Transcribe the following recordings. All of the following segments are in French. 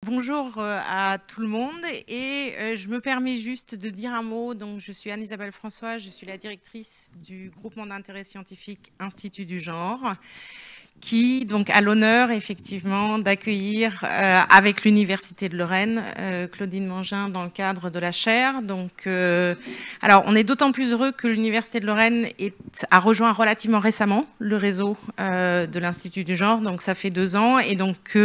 Bonjour à tout le monde et je me permets juste de dire un mot. Donc, je suis Anne-Isabelle François, je suis la directrice du groupement d'intérêt scientifique Institut du genre, qui donc a l'honneur effectivement d'accueillir avec l'Université de Lorraine Claudine Mangin dans le cadre de la chaire. Donc, alors on est d'autant plus heureux que l'Université de Lorraine a rejoint relativement récemment le réseau de l'Institut du genre, donc ça fait 2 ans, et donc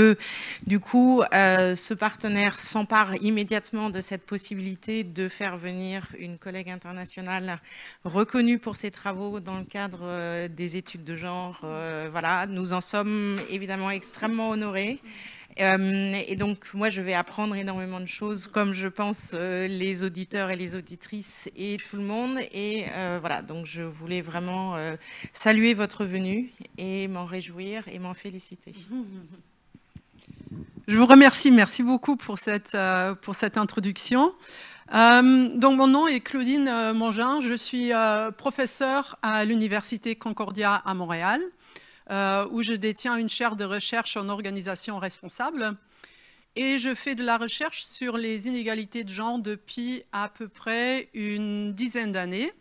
du coup ce partenaire s'empare immédiatement de cette possibilité de faire venir une collègue internationale reconnue pour ses travaux dans le cadre des études de genre. Voilà, nous en sommes évidemment extrêmement honorés. Et donc, moi, je vais apprendre énormément de choses, comme je pense les auditeurs et les auditrices et tout le monde. Et voilà, donc je voulais vraiment saluer votre venue et m'en réjouir et m'en féliciter. Je vous remercie, merci beaucoup pour cette introduction. Donc mon nom est Claudine Mangin, je suis professeure à l'Université Concordia à Montréal, où je détiens une chaire de recherche en organisation responsable. Et je fais de la recherche sur les inégalités de genre depuis à peu près une dizaine d'années.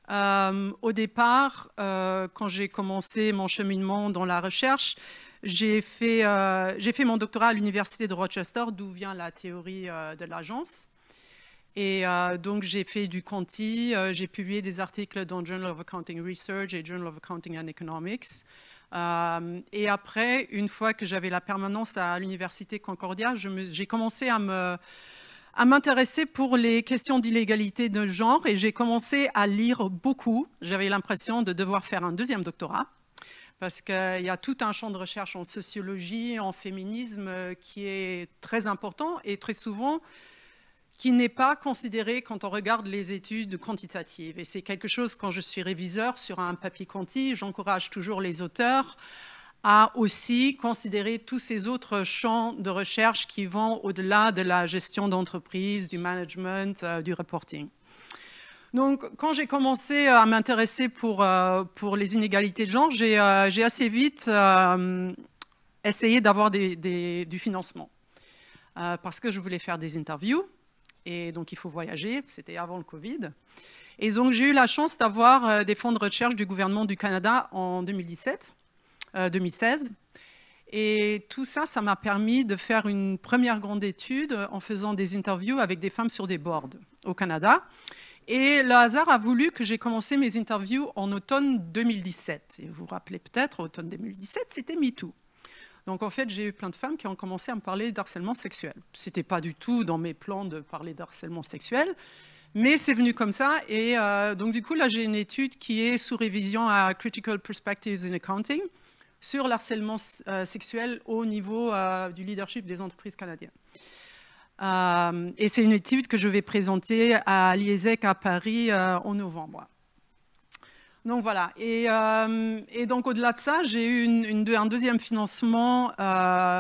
Au départ, quand j'ai commencé mon cheminement dans la recherche, j'ai fait mon doctorat à l'Université de Rochester, d'où vient la théorie de l'agence. Et donc, j'ai fait du Conti, j'ai publié des articles dans Journal of Accounting Research et Journal of Accounting and Economics. Et après, une fois que j'avais la permanence à l'Université Concordia, j'ai commencé à m'intéresser pour les questions d'illégalité de genre et j'ai commencé à lire beaucoup. J'avais l'impression de devoir faire un deuxième doctorat parce qu'il y a tout un champ de recherche en sociologie, en féminisme qui est très important et très souvent qui n'est pas considéré quand on regarde les études quantitatives. Et c'est quelque chose, quand je suis réviseur sur un papier quanti, j'encourage toujours les auteurs à aussi considérer tous ces autres champs de recherche qui vont au-delà de la gestion d'entreprise, du management, du reporting. Donc, quand j'ai commencé à m'intéresser pour les inégalités de genre, j'ai assez vite essayé d'avoir du financement parce que je voulais faire des interviews. Et donc, il faut voyager, c'était avant le Covid. Et donc, j'ai eu la chance d'avoir des fonds de recherche du gouvernement du Canada en 2016. Et tout ça, ça m'a permis de faire une première grande étude en faisant des interviews avec des femmes sur des boards au Canada. Et le hasard a voulu que j'ai commencé mes interviews en automne 2017. Et vous vous rappelez peut-être, automne 2017, c'était MeToo. Donc, en fait, j'ai eu plein de femmes qui ont commencé à me parler d'harcèlement sexuel. Ce n'était pas du tout dans mes plans de parler d'harcèlement sexuel, mais c'est venu comme ça. Et donc, du coup, là, j'ai une étude qui est sous révision à Critical Perspectives in Accounting sur l'harcèlement sexuel au niveau du leadership des entreprises canadiennes. Et c'est une étude que je vais présenter à l'IESEC à Paris en novembre. Donc voilà, et donc au-delà de ça, j'ai eu un deuxième financement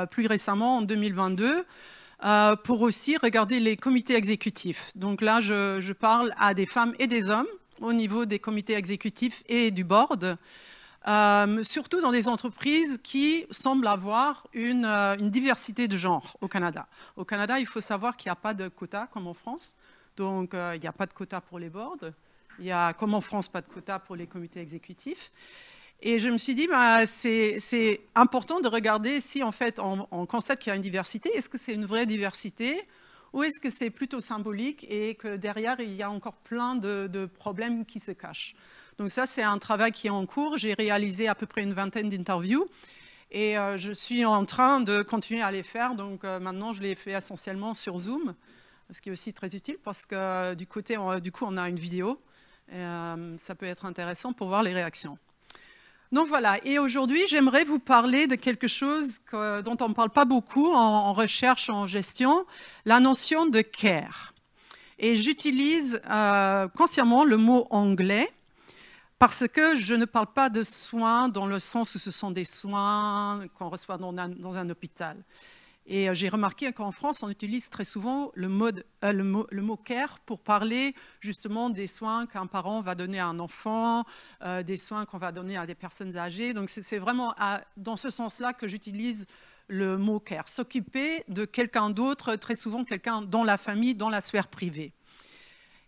plus récemment, en 2022, pour aussi regarder les comités exécutifs. Donc là, je parle à des femmes et des hommes au niveau des comités exécutifs et du board, surtout dans des entreprises qui semblent avoir une diversité de genre au Canada. Au Canada, il faut savoir qu'il n'y a pas de quota comme en France, donc il n'y a pas de quota pour les boards. Il y a, comme en France, pas de quota pour les comités exécutifs. Et je me suis dit, bah, c'est important de regarder si, en fait, on constate qu'il y a une diversité. Est-ce que c'est une vraie diversité ou est-ce que c'est plutôt symbolique et que derrière, il y a encore plein de problèmes qui se cachent? Donc ça, c'est un travail qui est en cours. J'ai réalisé à peu près une vingtaine d'interviews et je suis en train de continuer à les faire. Donc maintenant, je les fais essentiellement sur Zoom, ce qui est aussi très utile parce que du coup, on a une vidéo. Ça peut être intéressant pour voir les réactions. Donc voilà, et aujourd'hui, j'aimerais vous parler de quelque chose dont on ne parle pas beaucoup en recherche, en gestion, la notion de care. Et j'utilise consciemment le mot anglais parce que je ne parle pas de soins dans le sens où ce sont des soins qu'on reçoit dans un hôpital. Et j'ai remarqué qu'en France, on utilise très souvent le mot care pour parler justement des soins qu'un parent va donner à un enfant, des soins qu'on va donner à des personnes âgées. Donc c'est vraiment dans ce sens-là que j'utilise le mot care, s'occuper de quelqu'un d'autre, très souvent quelqu'un dans la famille, dans la sphère privée.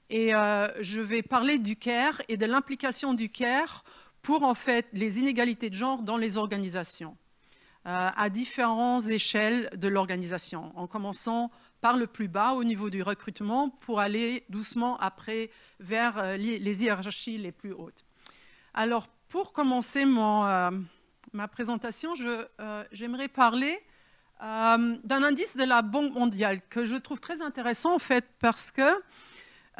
Et je vais parler du care et de l'implication du care pour en fait les inégalités de genre dans les organisations, à différentes échelles de l'organisation, en commençant par le plus bas au niveau du recrutement pour aller doucement après vers les hiérarchies les plus hautes. Alors pour commencer ma présentation, j'aimerais parler d'un indice de la Banque mondiale que je trouve très intéressant en fait parce que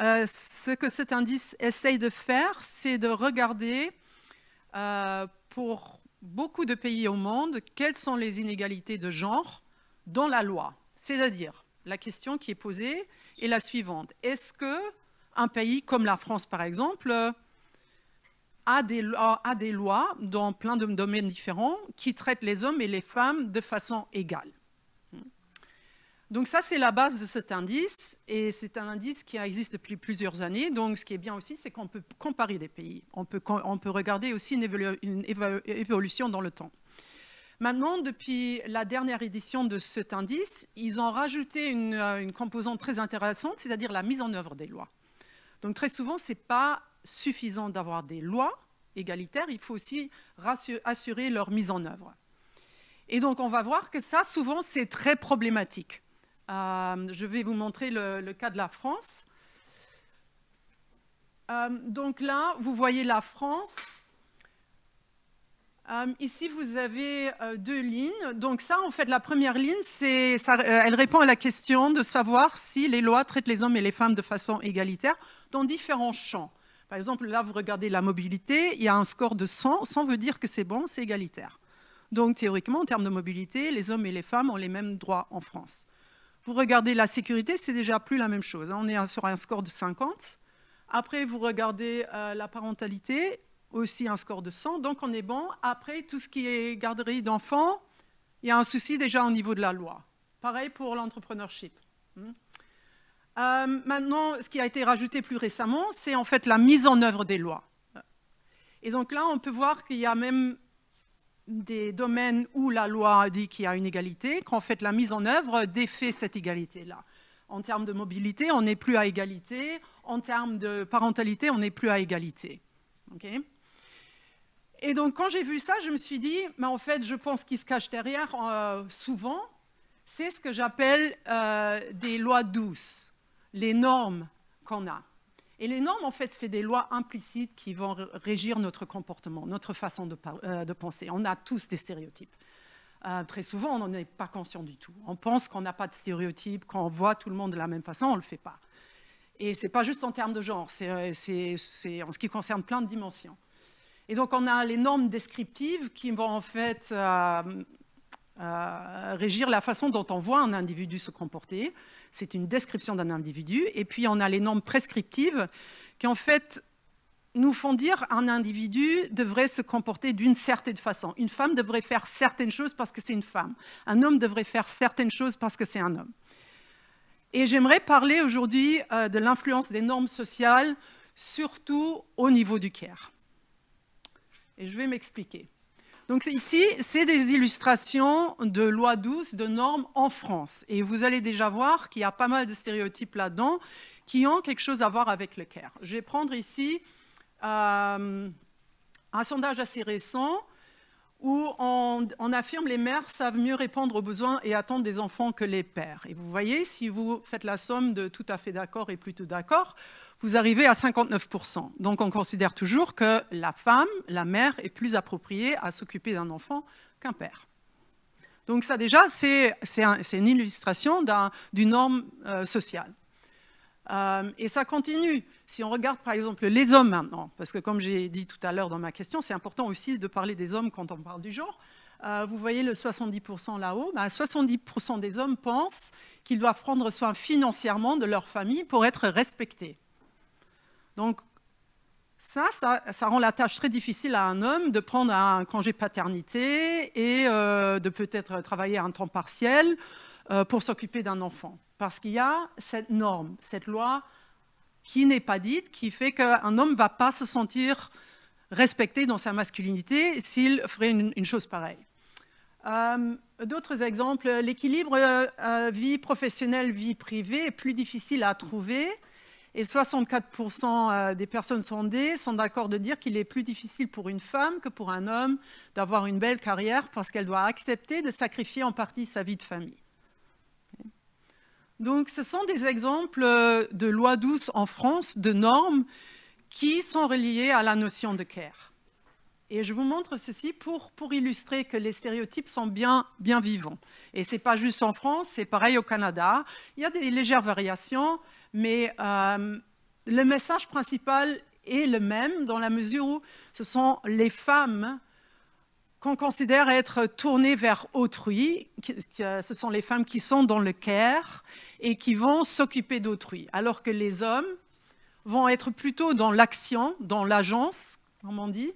ce que cet indice essaye de faire, c'est de regarder pour beaucoup de pays au monde quelles sont les inégalités de genre dans la loi. C'est-à-dire, la question qui est posée est la suivante. Est-ce qu'un pays comme la France, par exemple, a des lois dans plein de domaines différents qui traitent les hommes et les femmes de façon égale? Donc ça, c'est la base de cet indice, et c'est un indice qui existe depuis plusieurs années. Donc ce qui est bien aussi, c'est qu'on peut comparer des pays. On peut regarder aussi une évolution dans le temps. Maintenant, depuis la dernière édition de cet indice, ils ont rajouté une composante très intéressante, c'est-à-dire la mise en œuvre des lois. Donc très souvent, ce n'est pas suffisant d'avoir des lois égalitaires, il faut aussi assurer leur mise en œuvre. Et donc on va voir que ça, souvent, c'est très problématique. Je vais vous montrer le cas de la France. Donc là, vous voyez la France. Ici, vous avez deux lignes. Donc ça, en fait, la première ligne, elle répond à la question de savoir si les lois traitent les hommes et les femmes de façon égalitaire dans différents champs. Par exemple, là, vous regardez la mobilité, il y a un score de 100. 100 veut dire que c'est bon, c'est égalitaire. Donc théoriquement, en termes de mobilité, les hommes et les femmes ont les mêmes droits en France. Vous regardez la sécurité, c'est déjà plus la même chose. On est sur un score de 50. Après, vous regardez la parentalité, aussi un score de 100. Donc, on est bon. Après, tout ce qui est garderie d'enfants, il y a un souci déjà au niveau de la loi. Pareil pour l'entrepreneurship. Maintenant, ce qui a été rajouté plus récemment, c'est en fait la mise en œuvre des lois. Et donc là, on peut voir qu'il y a même des domaines où la loi dit qu'il y a une égalité, qu'en fait la mise en œuvre défait cette égalité-là. En termes de mobilité, on n'est plus à égalité. En termes de parentalité, on n'est plus à égalité. Okay. Et donc quand j'ai vu ça, je me suis dit, mais en fait, je pense qu'il se cache derrière souvent, c'est ce que j'appelle des lois douces, les normes qu'on a. Et les normes, en fait, c'est des lois implicites qui vont régir notre comportement, notre façon de penser. On a tous des stéréotypes. Très souvent, on n'en est pas conscient du tout. On pense qu'on n'a pas de stéréotypes, quand on voit tout le monde de la même façon, on ne le fait pas. Et ce n'est pas juste en termes de genre, c'est en ce qui concerne plein de dimensions. Et donc, on a les normes descriptives qui vont en fait régir la façon dont on voit un individu se comporter. C'est une description d'un individu. Et puis, on a les normes prescriptives qui, en fait, nous font dire qu'un individu devrait se comporter d'une certaine façon. Une femme devrait faire certaines choses parce que c'est une femme. Un homme devrait faire certaines choses parce que c'est un homme. Et j'aimerais parler aujourd'hui de l'influence des normes sociales, surtout au niveau du care. Et je vais m'expliquer. Donc ici, c'est des illustrations de lois douces, de normes en France. Et vous allez déjà voir qu'il y a pas mal de stéréotypes là-dedans qui ont quelque chose à voir avec le care. Je vais prendre ici un sondage assez récent où on affirme que les mères savent mieux répondre aux besoins et attentes des enfants que les pères. Et vous voyez, si vous faites la somme de tout à fait d'accord et plutôt d'accord, vous arrivez à 59%. Donc on considère toujours que la femme, la mère, est plus appropriée à s'occuper d'un enfant qu'un père. Donc ça déjà, c'est une illustration d'une norme sociale. Et ça continue. Si on regarde par exemple les hommes maintenant, parce que comme j'ai dit tout à l'heure dans ma question, c'est important aussi de parler des hommes quand on parle du genre. Vous voyez le 70% là-haut, 70% des hommes pensent qu'ils doivent prendre soin financièrement de leur famille pour être respectés. Donc ça rend la tâche très difficile à un homme de prendre un congé paternité et de peut-être travailler à un temps partiel pour s'occuper d'un enfant. Parce qu'il y a cette norme, cette loi qui n'est pas dite, qui fait qu'un homme ne va pas se sentir respecté dans sa masculinité s'il ferait une chose pareille. D'autres exemples, l'équilibre vie professionnelle, vie privée est plus difficile à trouver. Et 64% des personnes sondées sont d'accord de dire qu'il est plus difficile pour une femme que pour un homme d'avoir une belle carrière parce qu'elle doit accepter de sacrifier en partie sa vie de famille. Donc, ce sont des exemples de lois douces en France, de normes qui sont reliées à la notion de care. Et je vous montre ceci pour illustrer que les stéréotypes sont bien vivants. Et ce n'est pas juste en France, c'est pareil au Canada. Il y a des légères variations, mais le message principal est le même dans la mesure où ce sont les femmes qu'on considère être tournées vers autrui. Ce sont les femmes qui sont dans le care et qui vont s'occuper d'autrui, alors que les hommes vont être plutôt dans l'action, dans l'agence, comme on dit,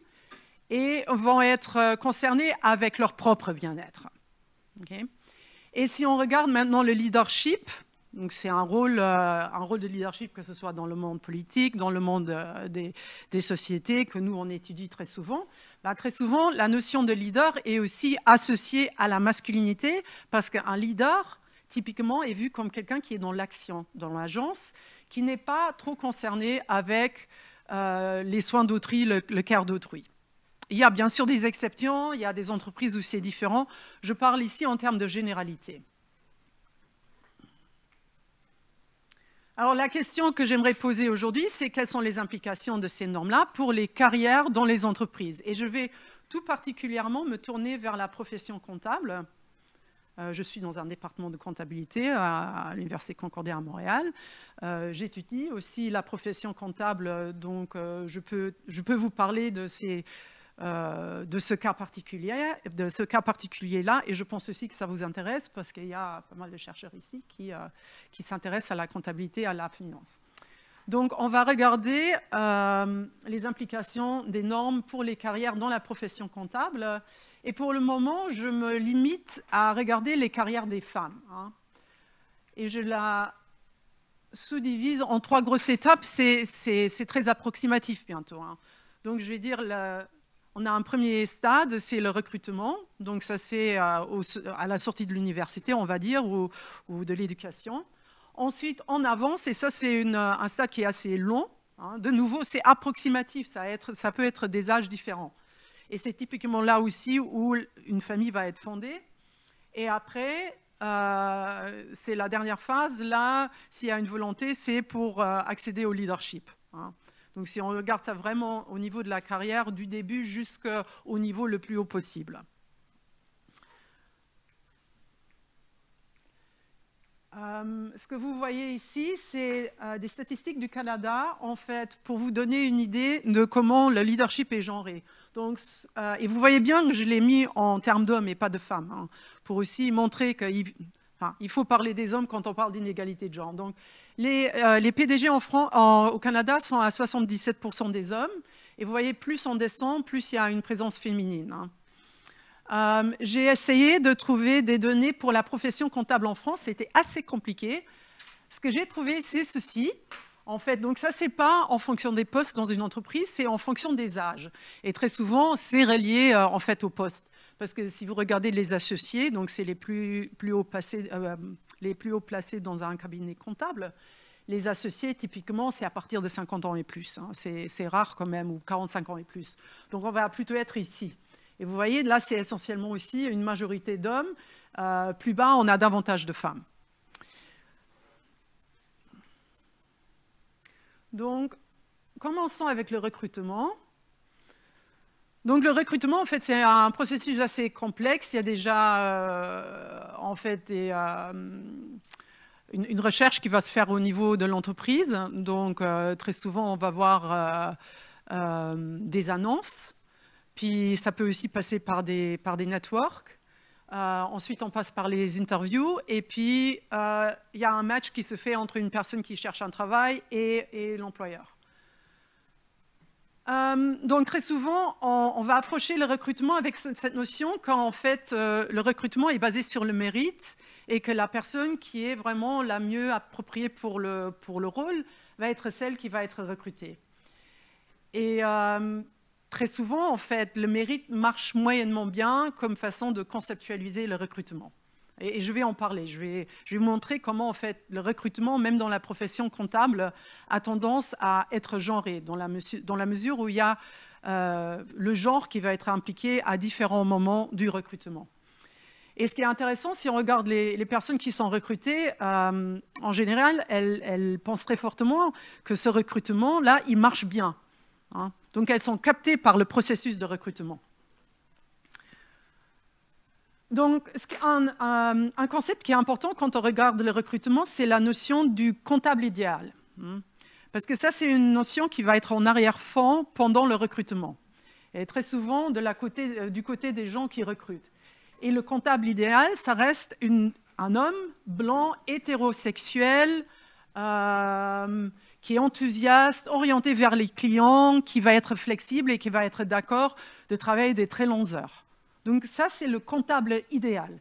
et vont être concernés avec leur propre bien-être. Okay. Et si on regarde maintenant le leadership, donc c'est un rôle de leadership, que ce soit dans le monde politique, dans le monde des sociétés, que nous, on étudie très souvent. Très souvent, la notion de leader est aussi associée à la masculinité, parce qu'un leader, typiquement, est vu comme quelqu'un qui est dans l'action, dans l'agence, qui n'est pas trop concerné avec les soins d'autrui, le care d'autrui. Il y a bien sûr des exceptions, il y a des entreprises où c'est différent. Je parle ici en termes de généralité. Alors, la question que j'aimerais poser aujourd'hui, c'est quelles sont les implications de ces normes-là pour les carrières dans les entreprises. Et je vais tout particulièrement me tourner vers la profession comptable. Je suis dans un département de comptabilité à l'Université Concordia à Montréal. J'étudie aussi la profession comptable, donc je peux vous parler de ce cas particulier-là, et je pense aussi que ça vous intéresse parce qu'il y a pas mal de chercheurs ici qui s'intéressent à la comptabilité, à la finance. Donc, on va regarder les implications des normes pour les carrières dans la profession comptable. Et pour le moment, je me limite à regarder les carrières des femmes. Et je la sous-divise en 3 grosses étapes. C'est très approximatif bientôt. Donc, je vais dire... On a un premier stade, c'est le recrutement. Donc ça, c'est à la sortie de l'université, on va dire, ou de l'éducation. Ensuite, on avance, et ça, c'est un stade qui est assez long. De nouveau, c'est approximatif, ça peut être des âges différents. Et c'est typiquement là aussi où une famille va être fondée. Et après, c'est la dernière phase. Là, s'il y a une volonté, c'est pour accéder au leadership. Donc, si on regarde ça vraiment au niveau de la carrière, du début jusqu'au niveau le plus haut possible. Ce que vous voyez ici, c'est des statistiques du Canada, en fait, pour vous donner une idée de comment le leadership est genré. Donc, et vous voyez bien que je l'ai mis en termes d'hommes et pas de femmes, pour aussi montrer qu'il faut parler des hommes quand on parle d'inégalité de genre. Donc, les PDG au Canada sont à 77% des hommes. Et vous voyez, plus on descend, plus il y a une présence féminine. J'ai essayé de trouver des données pour la profession comptable en France. C'était assez compliqué. Ce que j'ai trouvé, c'est ceci. En fait, donc ça, c'est pas en fonction des postes dans une entreprise, c'est en fonction des âges. Et très souvent, c'est relié en fait au poste. Parce que si vous regardez les associés, donc c'est les plus haut placés dans un cabinet comptable, les associés, typiquement, c'est à partir de 50 ans et plus. C'est rare quand même, ou 45 ans et plus. Donc on va plutôt être ici. Et vous voyez, là, c'est essentiellement aussi une majorité d'hommes. Plus bas, on a davantage de femmes. Donc, commençons avec le recrutement. Donc, le recrutement, en fait, c'est un processus assez complexe. Il y a déjà, en fait, une recherche qui va se faire au niveau de l'entreprise. Donc, très souvent, on va voir des annonces. Puis, ça peut aussi passer par des networks. Ensuite, on passe par les interviews. Et puis, il y a un match qui se fait entre une personne qui cherche un travail et l'employeur. Donc, très souvent, on va approcher le recrutement avec cette notion qu'en fait, le recrutement est basé sur le mérite et que la personne qui est vraiment la mieux appropriée pour le rôle va être celle qui va être recrutée. Et très souvent, en fait, le mérite marche moyennement bien comme façon de conceptualiser le recrutement. Et je vais en parler. Je vais vous montrer comment, en fait, le recrutement, même dans la profession comptable, a tendance à être genré, dans la mesure où il y a le genre qui va être impliqué à différents moments du recrutement. Et ce qui est intéressant, si on regarde les personnes qui sont recrutées, en général, elles pensent très fortement que ce recrutement-là, il marche bien. Hein. Donc, elles sont captées par le processus de recrutement. Donc, un concept qui est important quand on regarde le recrutement, c'est la notion du comptable idéal. Parce que ça, c'est une notion qui va être en arrière-fond pendant le recrutement. Et très souvent, du côté des gens qui recrutent. Et le comptable idéal, ça reste un homme blanc, hétérosexuel, qui est enthousiaste, orienté vers les clients, qui va être flexible et qui va être d'accord de travailler des très longues heures. Donc ça, c'est le comptable idéal.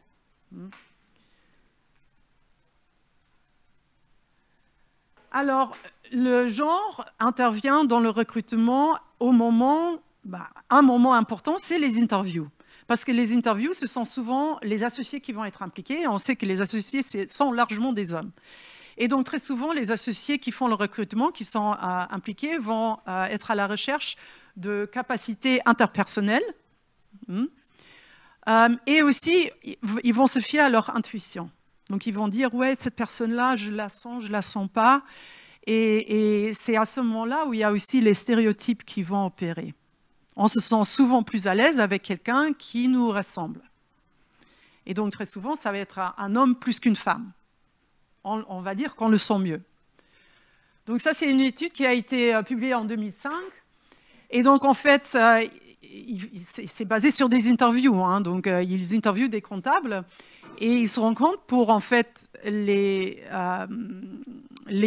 Alors, le genre intervient dans le recrutement au moment, un moment important, c'est les interviews. Parce que les interviews, ce sont souvent les associés qui vont être impliqués. Et on sait que les associés sont largement des hommes. Et donc, très souvent, les associés qui font le recrutement, qui sont impliqués, vont être à la recherche de capacités interpersonnelles. Et aussi, ils vont se fier à leur intuition. Donc, ils vont dire, ouais, cette personne-là, je la sens pas. Et c'est à ce moment-là où il y a aussi les stéréotypes qui vont opérer. On se sent souvent plus à l'aise avec quelqu'un qui nous ressemble. Et donc, très souvent, ça va être un homme plus qu'une femme. On va dire qu'on le sent mieux. Donc, ça, c'est une étude qui a été publiée en 2005. Et donc, en fait, c'est basé sur des interviews. Hein. Donc, ils interviewent des comptables et ils se rendent compte pour, en fait, les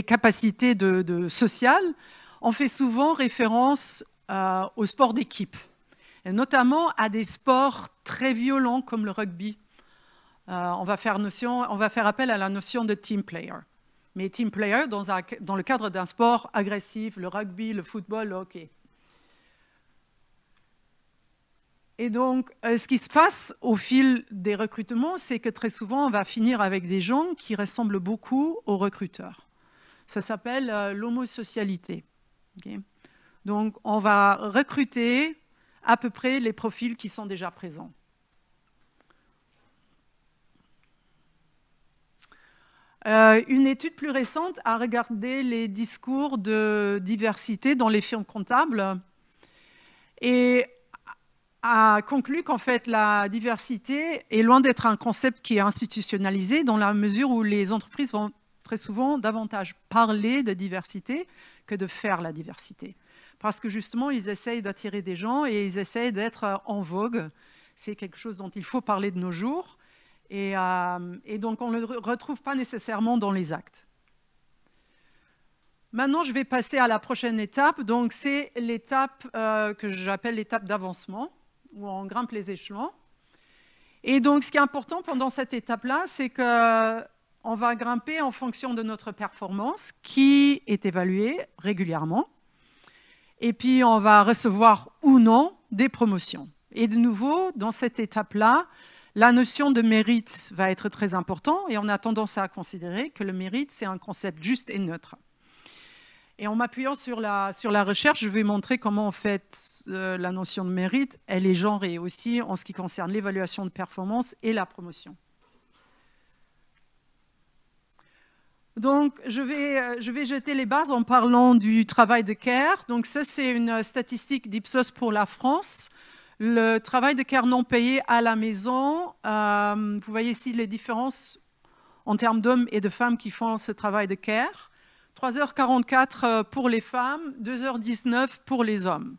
capacités sociales. On fait souvent référence au sport d'équipe, et notamment à des sports très violents comme le rugby. On va faire appel à la notion de team player. Mais team player dans le cadre d'un sport agressif, le rugby, le football, le hockey. Et donc, ce qui se passe au fil des recrutements, c'est que très souvent, on va finir avec des gens qui ressemblent beaucoup aux recruteurs. Ça s'appelle l'homosocialité. Okay. Donc, on va recruter à peu près les profils qui sont déjà présents. Une étude plus récente a regardé les discours de diversité dans les firmes comptables et a conclu qu'en fait, la diversité est loin d'être un concept qui est institutionnalisé dans la mesure où les entreprises vont très souvent davantage parler de diversité que de faire la diversité. Parce que justement, ils essayent d'attirer des gens et ils essayent d'être en vogue. C'est quelque chose dont il faut parler de nos jours. Et donc, on ne le retrouve pas nécessairement dans les actes. Maintenant, je vais passer à la prochaine étape. Donc, c'est l'étape que j'appelle l'étape d'avancement, où on grimpe les échelons. Et donc, ce qui est important pendant cette étape-là, c'est qu'on va grimper en fonction de notre performance, qui est évaluée régulièrement. Et puis, on va recevoir ou non des promotions. Et de nouveau, dans cette étape-là, la notion de mérite va être très importante et on a tendance à considérer que le mérite, c'est un concept juste et neutre. Et en m'appuyant sur la recherche, je vais montrer comment, en fait, la notion de mérite, elle est genrée aussi en ce qui concerne l'évaluation de performance et la promotion. Donc, je vais jeter les bases en parlant du travail de care. Donc, ça, c'est une statistique d'Ipsos pour la France. Le travail de care non payé à la maison, vous voyez ici les différences en termes d'hommes et de femmes qui font ce travail de care. 3h44 pour les femmes, 2h19 pour les hommes.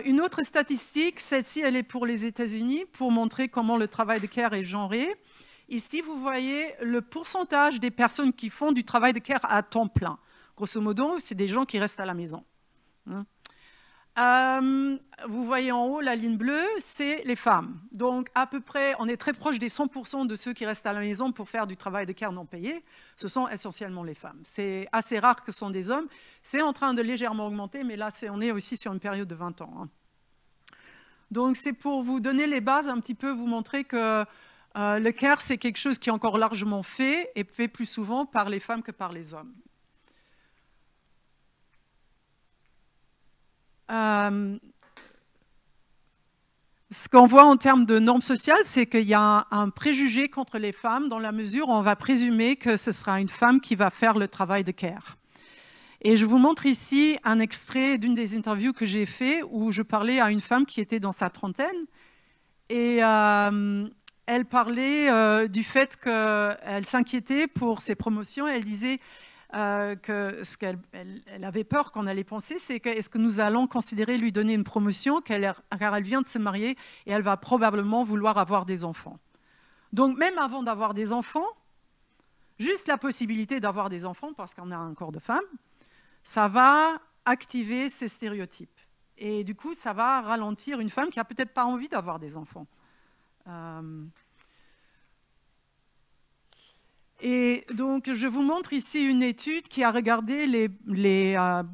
Une autre statistique, celle-ci, elle est pour les États-Unis, pour montrer comment le travail de care est genré. Ici, vous voyez le pourcentage des personnes qui font du travail de care à temps plein. Grosso modo, c'est des gens qui restent à la maison. Vous voyez en haut, la ligne bleue, c'est les femmes. Donc, à peu près, on est très proche des 100% de ceux qui restent à la maison pour faire du travail de care non payé. Ce sont essentiellement les femmes. C'est assez rare que ce sont des hommes. C'est en train de légèrement augmenter, mais là, on est aussi sur une période de 20 ans. Hein. Donc, c'est pour vous donner les bases, un petit peu, vous montrer que le care, c'est quelque chose qui est encore largement fait, et fait plus souvent par les femmes que par les hommes. Ce qu'on voit en termes de normes sociales, c'est qu'il y a un préjugé contre les femmes dans la mesure où on va présumer que ce sera une femme qui va faire le travail de care. Et je vous montre ici un extrait d'une des interviews que j'ai fait où je parlais à une femme qui était dans sa trentaine et elle parlait du fait qu'elle s'inquiétait pour ses promotions. Elle disait que ce qu'elle avait peur qu'on allait penser, c'est que est-ce que nous allons considérer lui donner une promotion car elle vient de se marier et elle va probablement vouloir avoir des enfants. Donc même avant d'avoir des enfants, juste la possibilité d'avoir des enfants, parce qu'on a un corps de femme, ça va activer ces stéréotypes. Et du coup, ça va ralentir une femme qui n'a peut-être pas envie d'avoir des enfants. Et donc, je vous montre ici une étude qui a regardé les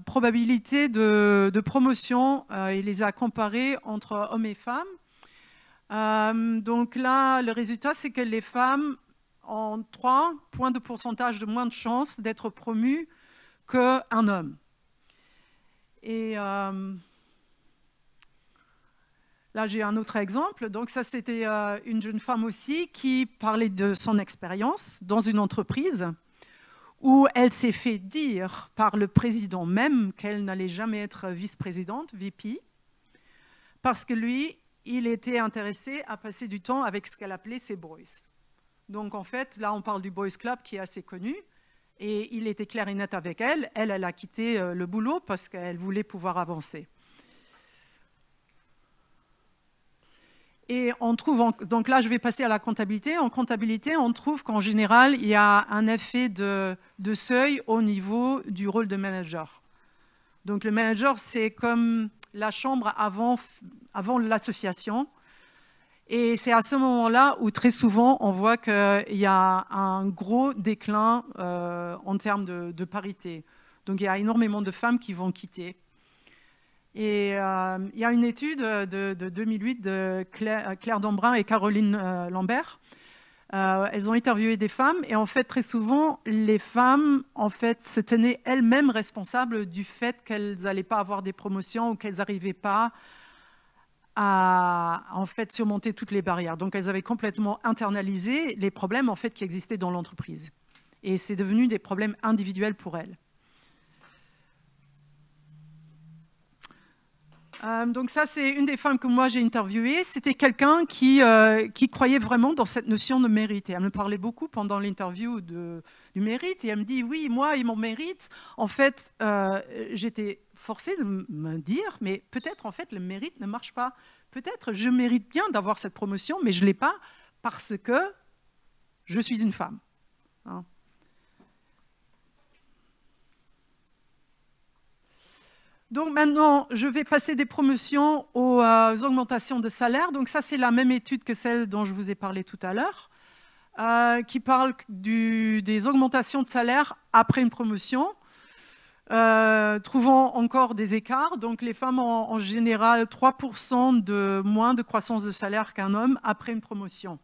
probabilités de promotion et les a comparées entre hommes et femmes. Donc là, le résultat, c'est que les femmes ont 3 points de pourcentage de moins de chances d'être promues qu'un homme. Et là, j'ai un autre exemple. Donc ça, c'était une jeune femme aussi qui parlait de son expérience dans une entreprise où elle s'est fait dire par le président même qu'elle n'allait jamais être vice-présidente, VP, parce que lui, il était intéressé à passer du temps avec ce qu'elle appelait ses boys. Donc en fait, là, on parle du Boys Club qui est assez connu. Et il était clair et net avec elle. Elle a quitté le boulot parce qu'elle voulait pouvoir avancer. Et on trouve, donc là je vais passer à la comptabilité. En comptabilité, on trouve qu'en général, il y a un effet de seuil au niveau du rôle de manager. Donc le manager, c'est comme la chambre avant l'association. Et c'est à ce moment-là où très souvent on voit qu'il y a un gros déclin en termes de parité. Donc il y a énormément de femmes qui vont quitter. Et il y a une étude de 2008 de Claire Dambrun et Caroline Lambert. Elles ont interviewé des femmes et en fait très souvent les femmes en fait se tenaient elles-mêmes responsables du fait qu'elles n'allaient pas avoir des promotions ou qu'elles n'arrivaient pas à en fait surmonter toutes les barrières. Donc elles avaient complètement internalisé les problèmes en fait qui existaient dans l'entreprise. Et c'est devenu des problèmes individuels pour elles. Donc ça, c'est une des femmes que moi j'ai interviewées. C'était quelqu'un qui croyait vraiment dans cette notion de mérite. Et elle me parlait beaucoup pendant l'interview du mérite. Et elle me dit, oui, moi et mon mérite, en fait, j'étais forcée de me dire, mais peut-être en fait le mérite ne marche pas. Peut-être je mérite bien d'avoir cette promotion, mais je ne l'ai pas parce que je suis une femme. Hein. Donc maintenant, je vais passer des promotions aux augmentations de salaire. Donc ça, c'est la même étude que celle dont je vous ai parlé tout à l'heure, qui parle des augmentations de salaire après une promotion, trouvant encore des écarts. Donc les femmes ont en général 3% de moins de croissance de salaire qu'un homme après une promotion.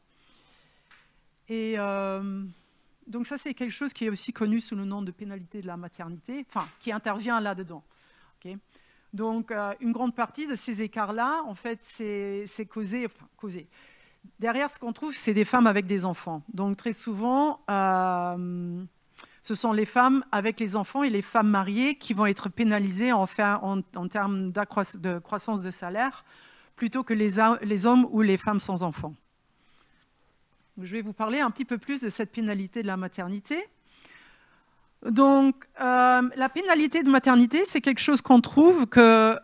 Et donc ça, c'est quelque chose qui est aussi connu sous le nom de pénalité de la maternité, enfin, qui intervient là-dedans. Okay. Donc, une grande partie de ces écarts-là, en fait, c'est causé. Derrière, ce qu'on trouve, c'est des femmes avec des enfants. Donc, très souvent, ce sont les femmes avec les enfants et les femmes mariées qui vont être pénalisées en termes de croissance de salaire, plutôt que les hommes ou les femmes sans enfants. Je vais vous parler un petit peu plus de cette pénalité de la maternité. Donc, la pénalité de maternité, c'est quelque chose qu'on trouve que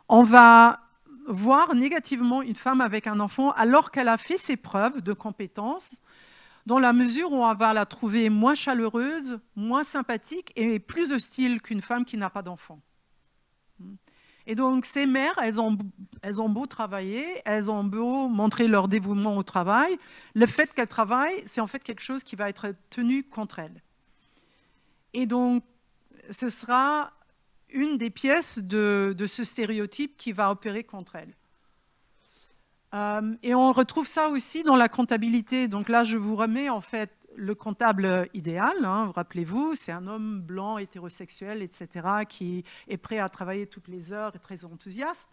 on va voir négativement une femme avec un enfant alors qu'elle a fait ses preuves de compétences, dans la mesure où on va la trouver moins chaleureuse, moins sympathique et plus hostile qu'une femme qui n'a pas d'enfant. Et donc, ces mères, elles ont beau travailler, elles ont beau montrer leur dévouement au travail. Le fait qu'elles travaillent, c'est en fait quelque chose qui va être tenu contre elles. Et donc, ce sera une des pièces de ce stéréotype qui va opérer contre elles. Et on retrouve ça aussi dans la comptabilité. Donc là, je vous remets en fait le comptable idéal, hein, rappelez-vous, c'est un homme blanc, hétérosexuel, etc., qui est prêt à travailler toutes les heures et très enthousiaste.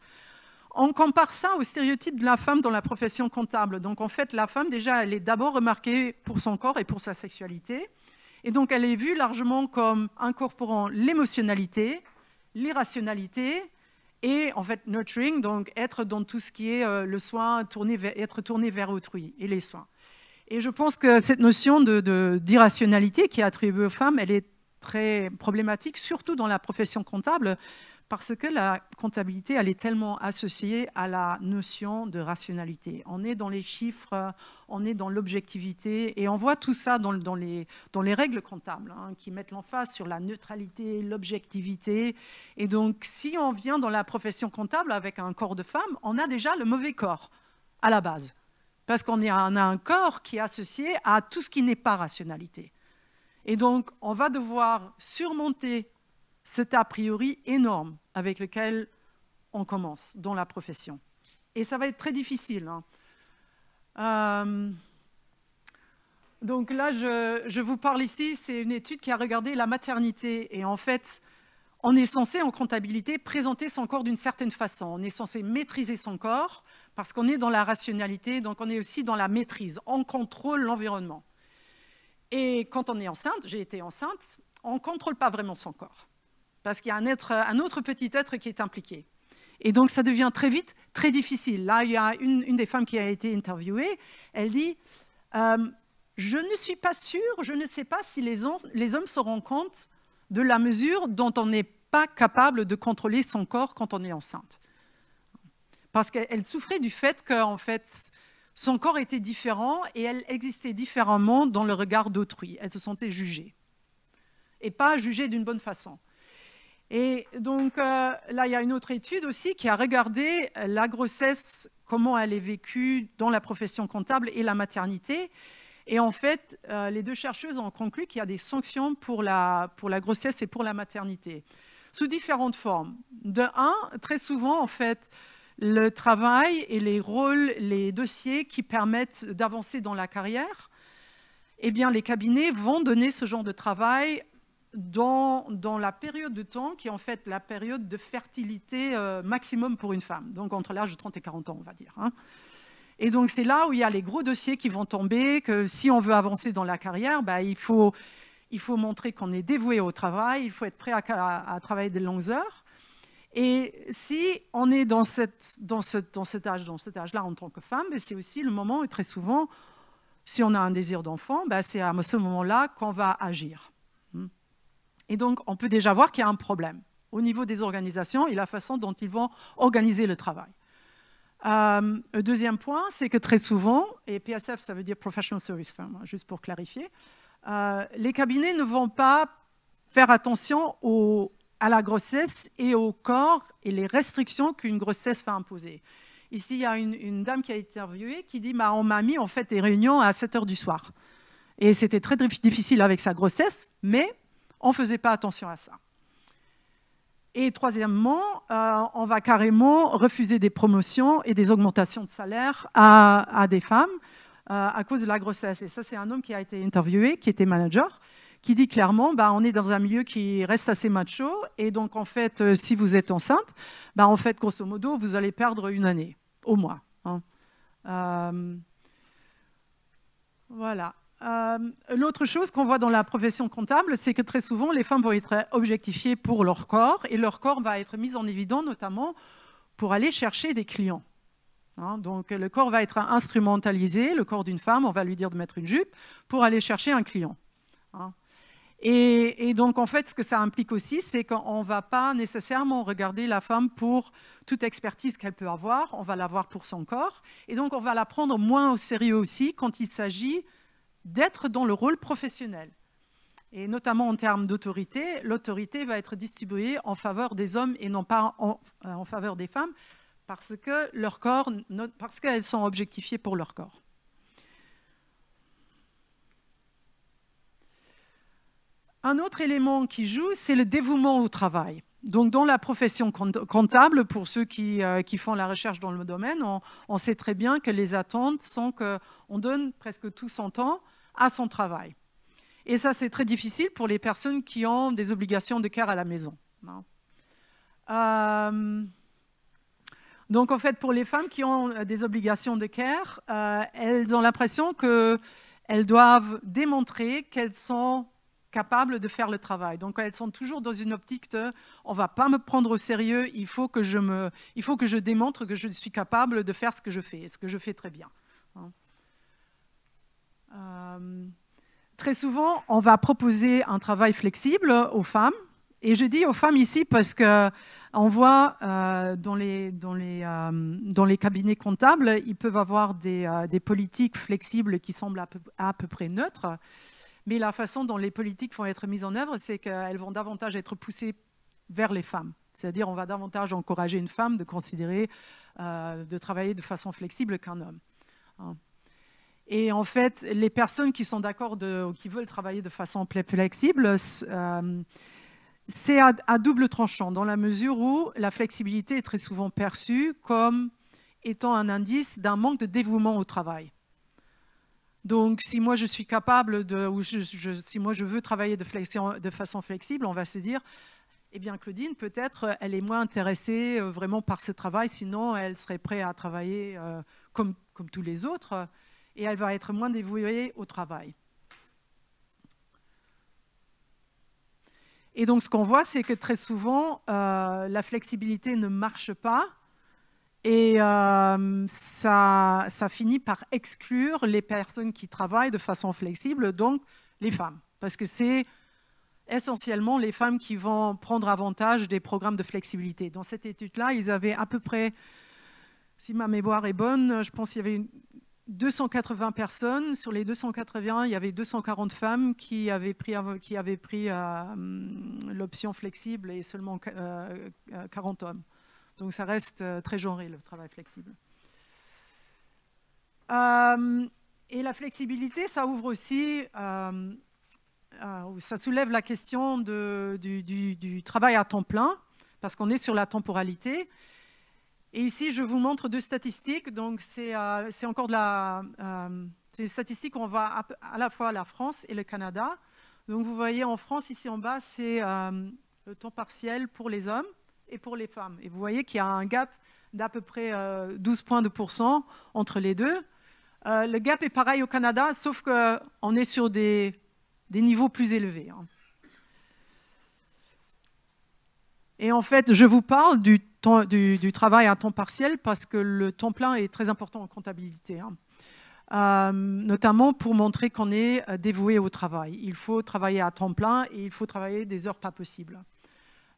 On compare ça au stéréotype de la femme dans la profession comptable. Donc en fait, la femme, déjà, elle est d'abord remarquée pour son corps et pour sa sexualité. Et donc elle est vue largement comme incorporant l'émotionnalité, l'irrationalité et en fait nurturing, donc être dans tout ce qui est le soin, être tourné vers autrui et les soins. Et je pense que cette notion d'irrationalité qui est attribuée aux femmes, elle est très problématique, surtout dans la profession comptable, parce que la comptabilité, elle est tellement associée à la notion de rationalité. On est dans les chiffres, on est dans l'objectivité, et on voit tout ça dans les règles comptables, hein, qui mettent l'emphase sur la neutralité, l'objectivité. Et donc, si on vient dans la profession comptable avec un corps de femme, on a déjà le mauvais corps à la base. Parce qu'on a un corps qui est associé à tout ce qui n'est pas rationalité. Et donc, on va devoir surmonter cet a priori énorme avec lequel on commence dans la profession. Et ça va être très difficile. Hein. Donc là, je vous parle ici, c'est une étude qui a regardé la maternité. Et en fait, on est censé, en comptabilité, présenter son corps d'une certaine façon. On est censé maîtriser son corps, parce qu'on est dans la rationalité, donc on est aussi dans la maîtrise. On contrôle l'environnement. Et quand on est enceinte, j'ai été enceinte, on ne contrôle pas vraiment son corps. Parce qu'il y a un autre petit être qui est impliqué. Et donc ça devient très vite très difficile. Là, il y a une des femmes qui a été interviewée, elle dit « Je ne suis pas sûre, je ne sais pas si les hommes se rendent compte de la mesure dont on n'est pas capable de contrôler son corps quand on est enceinte. » Parce qu'elle souffrait du fait qu'en fait, son corps était différent et elle existait différemment dans le regard d'autrui. Elle se sentait jugée. Et pas jugée d'une bonne façon. Et donc, là, il y a une autre étude aussi qui a regardé la grossesse, comment elle est vécue dans la profession comptable et la maternité. Et en fait, les deux chercheuses ont conclu qu'il y a des sanctions pour la grossesse et pour la maternité, sous différentes formes. De un, très souvent, en fait, le travail et les rôles, les dossiers qui permettent d'avancer dans la carrière, eh bien, les cabinets vont donner ce genre de travail dans la période de temps qui est en fait la période de fertilité maximum pour une femme, donc entre l'âge de 30 et 40 ans, on va dire. Hein. Et donc, c'est là où il y a les gros dossiers qui vont tomber, que si on veut avancer dans la carrière, bah, il faut montrer qu'on est dévoué au travail, il faut être prêt à travailler de longues heures. Et si on est dans cet âge-là en tant que femme, c'est aussi le moment où très souvent, si on a un désir d'enfant, c'est à ce moment-là qu'on va agir. Et donc, on peut déjà voir qu'il y a un problème au niveau des organisations et la façon dont ils vont organiser le travail. Deuxième point, c'est que très souvent, et PSF, ça veut dire Professional Service Firm, juste pour clarifier, les cabinets ne vont pas faire attention à la grossesse et au corps et les restrictions qu'une grossesse va imposer. Ici, il y a une dame qui a été interviewée qui dit on m'a mis en fait des réunions à 7 h du soir. Et c'était très difficile avec sa grossesse, mais on ne faisait pas attention à ça. Et troisièmement, on va carrément refuser des promotions et des augmentations de salaire à des femmes à cause de la grossesse. Et ça, c'est un homme qui a été interviewé, qui était manager, qui dit clairement, on est dans un milieu qui reste assez macho, et donc en fait, si vous êtes enceinte, en fait, grosso modo, vous allez perdre une année, au moins. Hein. Voilà. L'autre chose qu'on voit dans la profession comptable, c'est que très souvent, les femmes vont être objectifiées pour leur corps, et leur corps va être mis en évidence, notamment pour aller chercher des clients. Hein, donc, le corps va être instrumentalisé, le corps d'une femme, on va lui dire de mettre une jupe, pour aller chercher un client. Hein. Et donc, en fait, ce que ça implique aussi, c'est qu'on ne va pas nécessairement regarder la femme pour toute expertise qu'elle peut avoir, on va la voir pour son corps, et donc on va la prendre moins au sérieux aussi quand il s'agit d'être dans le rôle professionnel. Et notamment en termes d'autorité, l'autorité va être distribuée en faveur des hommes et non pas en faveur des femmes, parce qu'elles sont objectifiées pour leur corps. Un autre élément qui joue, c'est le dévouement au travail. Donc, dans la profession comptable, pour ceux qui font la recherche dans le domaine, on sait très bien que les attentes sont qu'on donne presque tout son temps à son travail. Et ça, c'est très difficile pour les personnes qui ont des obligations de care à la maison. Donc, en fait, pour les femmes qui ont des obligations de care, elles ont l'impression qu'elles doivent démontrer qu'elles sont capables de faire le travail. Donc, elles sont toujours dans une optique de « on ne va pas me prendre au sérieux, il faut que je démontre que je suis capable de faire ce que je fais, et ce que je fais très bien. » Très souvent, on va proposer un travail flexible aux femmes. Et je dis aux femmes ici parce qu'on voit dans les cabinets comptables, ils peuvent avoir des politiques flexibles qui semblent à peu près neutres. Mais la façon dont les politiques vont être mises en œuvre, c'est qu'elles vont davantage être poussées vers les femmes. C'est-à-dire on va davantage encourager une femme de considérer de travailler de façon flexible qu'un homme. Et en fait, les personnes qui sont d'accord qui veulent travailler de façon flexible, c'est à double tranchant, dans la mesure où la flexibilité est très souvent perçue comme étant un indice d'un manque de dévouement au travail. Donc, si moi je suis capable si moi je veux travailler de façon flexible, on va se dire, eh bien Claudine, peut-être elle est moins intéressée vraiment par ce travail, sinon elle serait prête à travailler comme tous les autres. Et elle va être moins dévouée au travail. Et donc, ce qu'on voit, c'est que très souvent, la flexibilité ne marche pas et ça finit par exclure les personnes qui travaillent de façon flexible, donc les femmes. Parce que c'est essentiellement les femmes qui vont prendre avantage des programmes de flexibilité. Dans cette étude-là, ils avaient à peu près, si ma mémoire est bonne, je pense qu'il y avait 280 personnes. Sur les 280, il y avait 240 femmes qui avaient pris l'option flexible et seulement 40 hommes. Donc ça reste très genré, le travail flexible. Et la flexibilité, ça ouvre aussi, ça soulève la question du travail à temps plein, parce qu'on est sur la temporalité. Et ici, je vous montre deux statistiques. Donc, c'est encore c'est une statistique où on voit à la fois la France et le Canada. Donc, vous voyez en France, ici en bas, c'est le temps partiel pour les hommes et pour les femmes. Et vous voyez qu'il y a un gap d'à peu près 12 points de pourcent entre les deux. Le gap est pareil au Canada, sauf qu'on est sur des niveaux plus élevés. Et en fait, je vous parle du travail à temps partiel parce que le temps plein est très important en comptabilité, notamment pour montrer qu'on est dévoué au travail. Il faut travailler à temps plein et il faut travailler des heures pas possibles.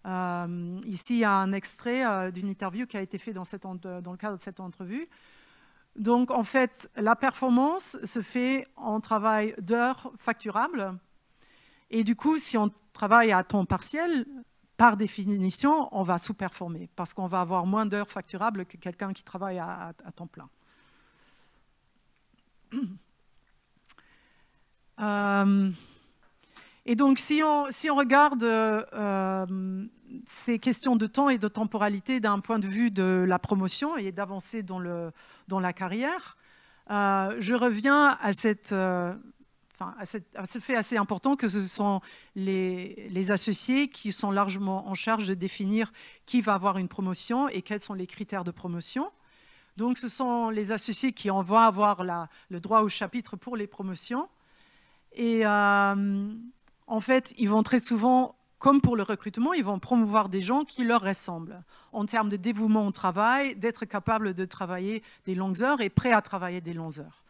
Ici, il y a un extrait d'une interview qui a été faite dans le cadre de cette entrevue. Donc, en fait, la performance se fait en travail d'heures facturables. Et du coup, si on travaille à temps partiel, par définition, on va sous-performer parce qu'on va avoir moins d'heures facturables que quelqu'un qui travaille à temps plein. Et donc, si on regarde ces questions de temps et de temporalité d'un point de vue de la promotion et d'avancée dans la carrière, je reviens à ce fait assez important que ce sont les associés qui sont largement en charge de définir qui va avoir une promotion et quels sont les critères de promotion. Donc, ce sont les associés qui vont avoir le droit au chapitre pour les promotions. Et en fait, ils vont très souvent, comme pour le recrutement, ils vont promouvoir des gens qui leur ressemblent en termes de dévouement au travail, d'être capable de travailler des longues heures et prêt à travailler des longues heures.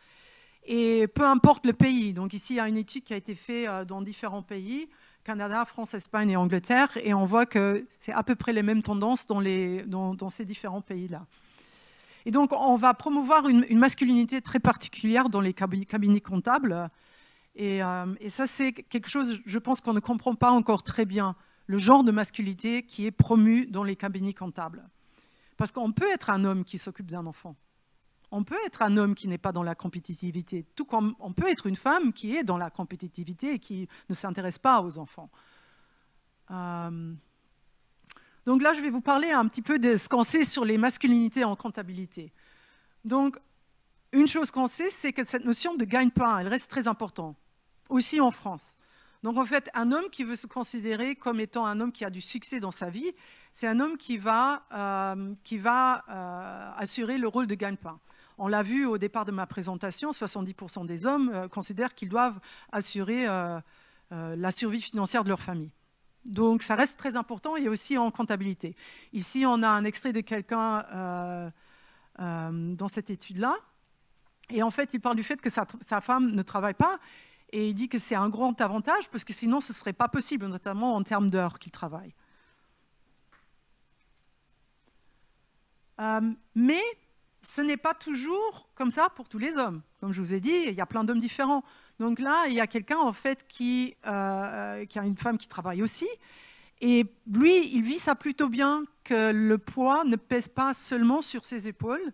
Et peu importe le pays. Donc ici, il y a une étude qui a été faite dans différents pays, Canada, France, Espagne et Angleterre, et on voit que c'est à peu près les mêmes tendances dans ces différents pays-là. Et donc, on va promouvoir une masculinité très particulière dans les cabinets comptables. Et ça, c'est quelque chose, je pense qu'on ne comprend pas encore très bien, le genre de masculinité qui est promu dans les cabinets comptables. Parce qu'on peut être un homme qui s'occupe d'un enfant. On peut être un homme qui n'est pas dans la compétitivité, tout comme on peut être une femme qui est dans la compétitivité et qui ne s'intéresse pas aux enfants. Donc là, je vais vous parler un petit peu de ce qu'on sait sur les masculinités en comptabilité. Donc, une chose qu'on sait, c'est que cette notion de gagne-pain, elle reste très importante, aussi en France. Donc, en fait, un homme qui veut se considérer comme étant un homme qui a du succès dans sa vie, c'est un homme qui va assurer le rôle de gagne-pain. On l'a vu au départ de ma présentation, 70% des hommes considèrent qu'ils doivent assurer la survie financière de leur famille. Donc, ça reste très important et aussi en comptabilité. Ici, on a un extrait de quelqu'un dans cette étude-là. Et en fait, il parle du fait que sa femme ne travaille pas. Et il dit que c'est un grand avantage parce que sinon, ce ne serait pas possible, notamment en termes d'heures qu'il travaille. Mais ce n'est pas toujours comme ça pour tous les hommes. Comme je vous ai dit, il y a plein d'hommes différents. Donc là, il y a quelqu'un en fait qui a une femme qui travaille aussi. Et lui, il vit ça plutôt bien, que le poids ne pèse pas seulement sur ses épaules.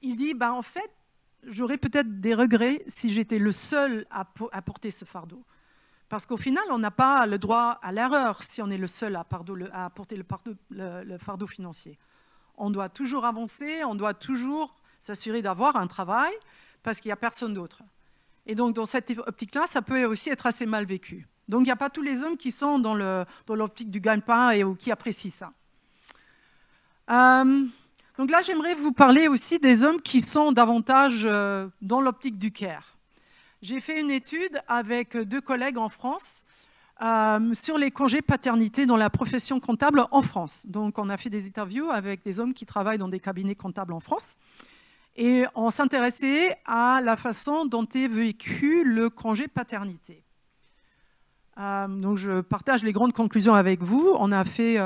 Il dit, en fait, j'aurais peut-être des regrets si j'étais le seul à porter ce fardeau. Parce qu'au final, on n'a pas le droit à l'erreur si on est le seul à porter le fardeau financier. On doit toujours avancer, on doit toujours s'assurer d'avoir un travail parce qu'il n'y a personne d'autre. Et donc, dans cette optique-là, ça peut aussi être assez mal vécu. Donc, il n'y a pas tous les hommes qui sont dans l'optique du gagne-pain ou qui apprécient ça. Donc là, j'aimerais vous parler aussi des hommes qui sont davantage dans l'optique du care. J'ai fait une étude avec 2 collègues en France sur les congés paternité dans la profession comptable en France. Donc, on a fait des interviews avec des hommes qui travaillent dans des cabinets comptables en France. Et on s'intéressait à la façon dont est vécu le congé paternité. Donc, je partage les grandes conclusions avec vous. On a fait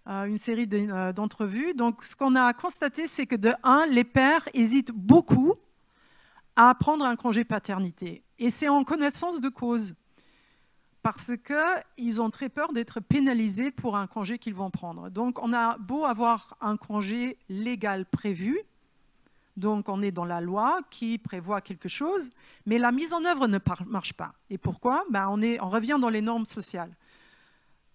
une série d'entrevues. Donc, ce qu'on a constaté, c'est que de 1, les pères hésitent beaucoup à prendre un congé paternité. Et c'est en connaissance de cause. Parce qu'ils ont très peur d'être pénalisés pour un congé qu'ils vont prendre. Donc, on a beau avoir un congé légal prévu, donc on est dans la loi qui prévoit quelque chose, mais la mise en œuvre ne marche pas. Et pourquoi ? On revient dans les normes sociales.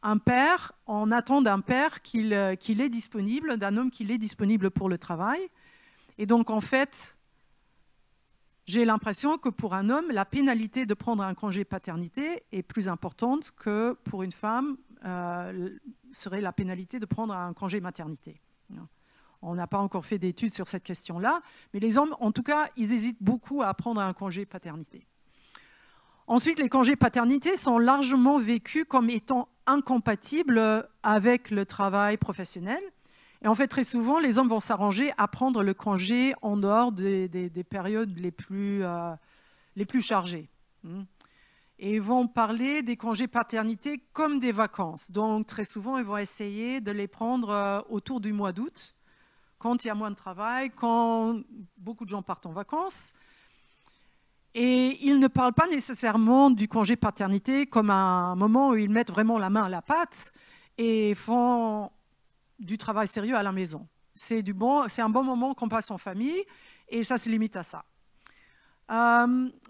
Un père, on attend d'un père qu'il est disponible, d'un homme qu'il est disponible pour le travail. Et donc, en fait, j'ai l'impression que pour un homme, la pénalité de prendre un congé paternité est plus importante que pour une femme serait la pénalité de prendre un congé maternité. On n'a pas encore fait d'études sur cette question-là, mais les hommes, en tout cas, ils hésitent beaucoup à prendre un congé paternité. Ensuite, les congés paternité sont largement vécus comme étant incompatibles avec le travail professionnel. Et en fait, très souvent, les hommes vont s'arranger à prendre le congé en dehors des périodes les plus chargées. Et ils vont parler des congés paternité comme des vacances. Donc, très souvent, ils vont essayer de les prendre autour du mois d'août, quand il y a moins de travail, quand beaucoup de gens partent en vacances. Et ils ne parlent pas nécessairement du congé paternité comme un moment où ils mettent vraiment la main à la pâte et font du travail sérieux à la maison. C'est un bon moment qu'on passe en famille et ça se limite à ça.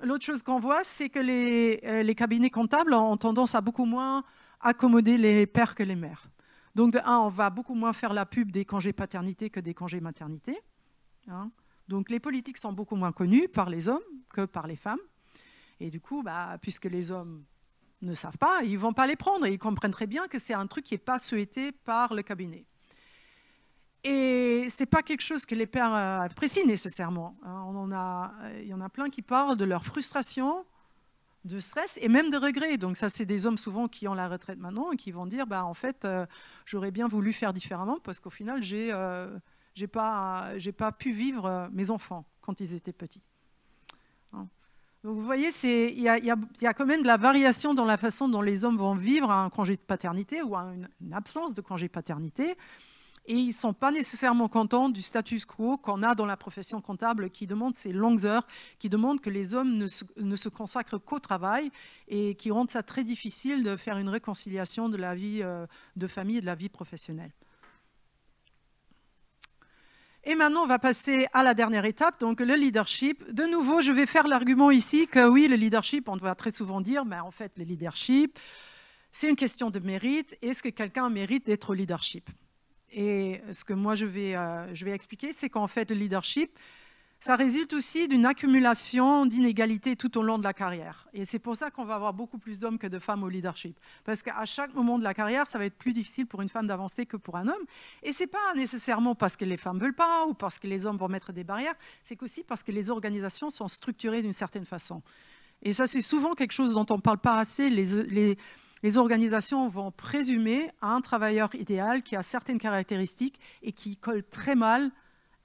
L'autre chose qu'on voit, c'est que les cabinets comptables ont tendance à beaucoup moins accommoder les pères que les mères. Donc, de 1, on va beaucoup moins faire la pub des congés paternité que des congés maternité. Donc, les politiques sont beaucoup moins connues par les hommes que par les femmes. Et du coup, puisque les hommes ne savent pas, ils ne vont pas les prendre. Et ils comprennent très bien que c'est un truc qui n'est pas souhaité par le cabinet. Et ce n'est pas quelque chose que les pères apprécient nécessairement. Il y en a plein qui parlent de leur frustration, de stress et même de regret. Donc ça, c'est des hommes souvent qui ont la retraite maintenant et qui vont dire, en fait, j'aurais bien voulu faire différemment parce qu'au final, j'ai pas pu vivre mes enfants quand ils étaient petits. Donc vous voyez, il y a quand même de la variation dans la façon dont les hommes vont vivre un congé de paternité ou une absence de congé paternité. et ils ne sont pas nécessairement contents du status quo qu'on a dans la profession comptable qui demande ces longues heures, qui demande que les hommes ne se consacrent qu'au travail et qui rendent ça très difficile de faire une réconciliation de la vie de famille et de la vie professionnelle. Et maintenant, on va passer à la dernière étape, donc le leadership. De nouveau, je vais faire l'argument ici que oui, le leadership, on va très souvent dire, mais en fait, le leadership, c'est une question de mérite. Est-ce que quelqu'un mérite d'être au leadership? Et ce que moi, je vais expliquer, c'est qu'en fait, le leadership, ça résulte aussi d'une accumulation d'inégalités tout au long de la carrière. Et c'est pour ça qu'on va avoir beaucoup plus d'hommes que de femmes au leadership. Parce qu'à chaque moment de la carrière, ça va être plus difficile pour une femme d'avancer que pour un homme. Et ce n'est pas nécessairement parce que les femmes ne veulent pas ou parce que les hommes vont mettre des barrières, c'est aussi parce que les organisations sont structurées d'une certaine façon. Et ça, c'est souvent quelque chose dont on ne parle pas assez. Les organisations vont présumer à un travailleur idéal qui a certaines caractéristiques et qui colle très mal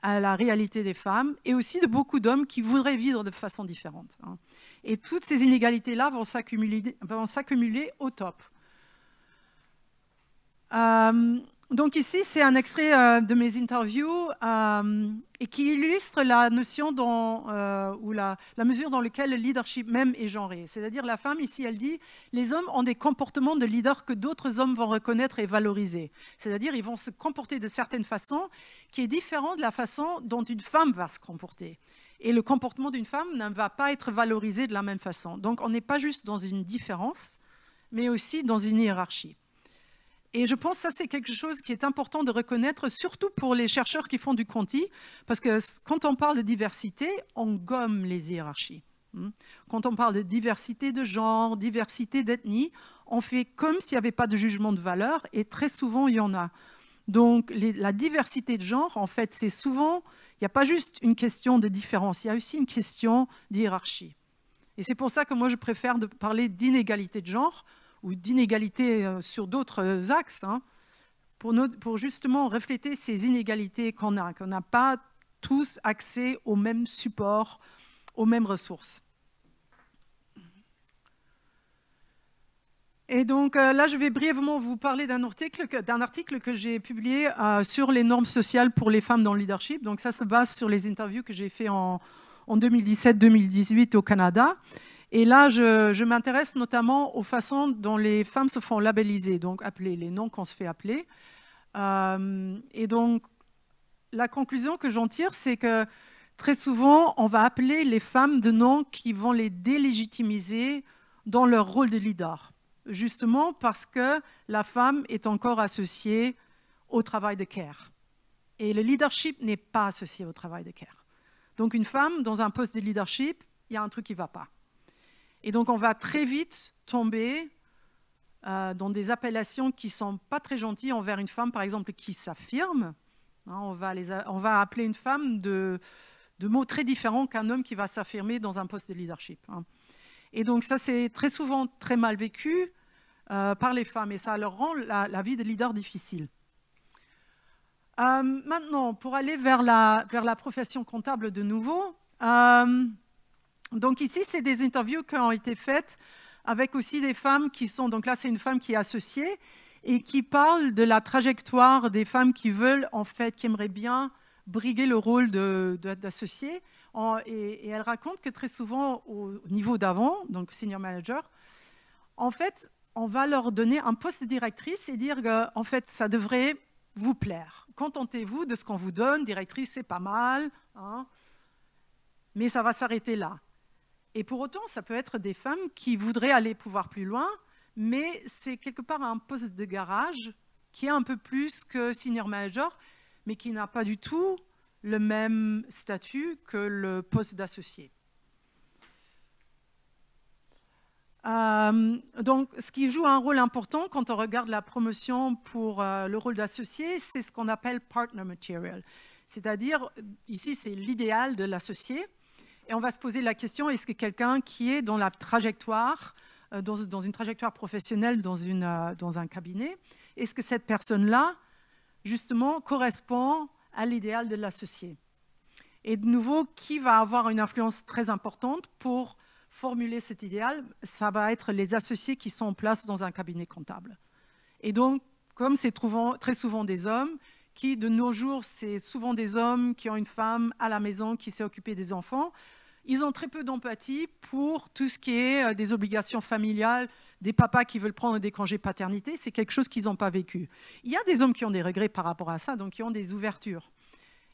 à la réalité des femmes et aussi de beaucoup d'hommes qui voudraient vivre de façon différente. Et toutes ces inégalités-là vont s'accumuler au top. Donc ici, c'est un extrait de mes interviews et qui illustre la notion ou la mesure dans laquelle le leadership même est genré. C'est-à-dire la femme, ici, elle dit « les hommes ont des comportements de leader que d'autres hommes vont reconnaître et valoriser ». C'est-à-dire ils vont se comporter de certaines façons qui est différente de la façon dont une femme va se comporter. Et le comportement d'une femme ne va pas être valorisé de la même façon. Donc on n'est pas juste dans une différence, mais aussi dans une hiérarchie. Et je pense que ça, c'est quelque chose qui est important de reconnaître, surtout pour les chercheurs qui font du Conti, parce que quand on parle de diversité, on gomme les hiérarchies. Quand on parle de diversité de genre, diversité d'ethnie, on fait comme s'il n'y avait pas de jugement de valeur, et très souvent, il y en a. Donc, la diversité de genre, en fait, c'est souvent, il n'y a pas juste une question de différence, il y a aussi une question d'hiérarchie. Et c'est pour ça que moi, je préfère de parler d'inégalité de genre, ou d'inégalités sur d'autres axes, pour justement refléter ces inégalités qu'on n'a pas tous accès aux mêmes supports, aux mêmes ressources. Et donc là, je vais brièvement vous parler d'un article que j'ai publié sur les normes sociales pour les femmes dans le leadership. Donc ça se base sur les interviews que j'ai fait en 2017-2018 au Canada. Et là, je m'intéresse notamment aux façons dont les femmes se font labelliser, donc appeler, les noms qu'on se fait appeler. Et donc, la conclusion que j'en tire, c'est que très souvent, on va appeler les femmes de noms qui vont les délégitimiser dans leur rôle de leader, justement parce que la femme est encore associée au travail de care. Et le leadership n'est pas associé au travail de care. Donc, une femme dans un poste de leadership, il y a un truc qui ne va pas. Et donc, on va très vite tomber dans des appellations qui ne sont pas très gentilles envers une femme, par exemple, qui s'affirme. On va appeler une femme de mots très différents qu'un homme qui va s'affirmer dans un poste de leadership. Et donc, ça, c'est très souvent très mal vécu par les femmes et ça leur rend la vie de leader difficile. Maintenant, pour aller vers la profession comptable de nouveau, donc ici, c'est des interviews qui ont été faites avec aussi des femmes qui sont, donc là c'est une femme qui est associée et qui parle de la trajectoire des femmes qui veulent, en fait, qui aimeraient bien briguer le rôle d'associée. Et elle raconte que très souvent au niveau d'avant, donc senior manager, en fait, on va leur donner un poste de directrice et dire que, en fait, ça devrait vous plaire. Contentez-vous de ce qu'on vous donne, directrice, c'est pas mal, mais ça va s'arrêter là. Et pour autant, ça peut être des femmes qui voudraient aller pouvoir plus loin, mais c'est quelque part un poste de garage qui est un peu plus que senior manager, mais qui n'a pas du tout le même statut que le poste d'associé. Donc, ce qui joue un rôle important quand on regarde la promotion pour le rôle d'associé, c'est ce qu'on appelle partner material. C'est-à-dire, ici, c'est l'idéal de l'associé. Et on va se poser la question, est-ce que quelqu'un qui est dans la trajectoire, dans une trajectoire professionnelle, dans un cabinet, est-ce que cette personne-là, justement, correspond à l'idéal de l'associé? Et de nouveau, qui va avoir une influence très importante pour formuler cet idéal? Ça va être les associés qui sont en place dans un cabinet comptable. Et donc, comme c'est très souvent des hommes qui, de nos jours, c'est souvent des hommes qui ont une femme à la maison qui s'est occupée des enfants. Ils ont très peu d'empathie pour tout ce qui est des obligations familiales, des papas qui veulent prendre des congés paternité. C'est quelque chose qu'ils n'ont pas vécu. Il y a des hommes qui ont des regrets par rapport à ça, donc qui ont des ouvertures.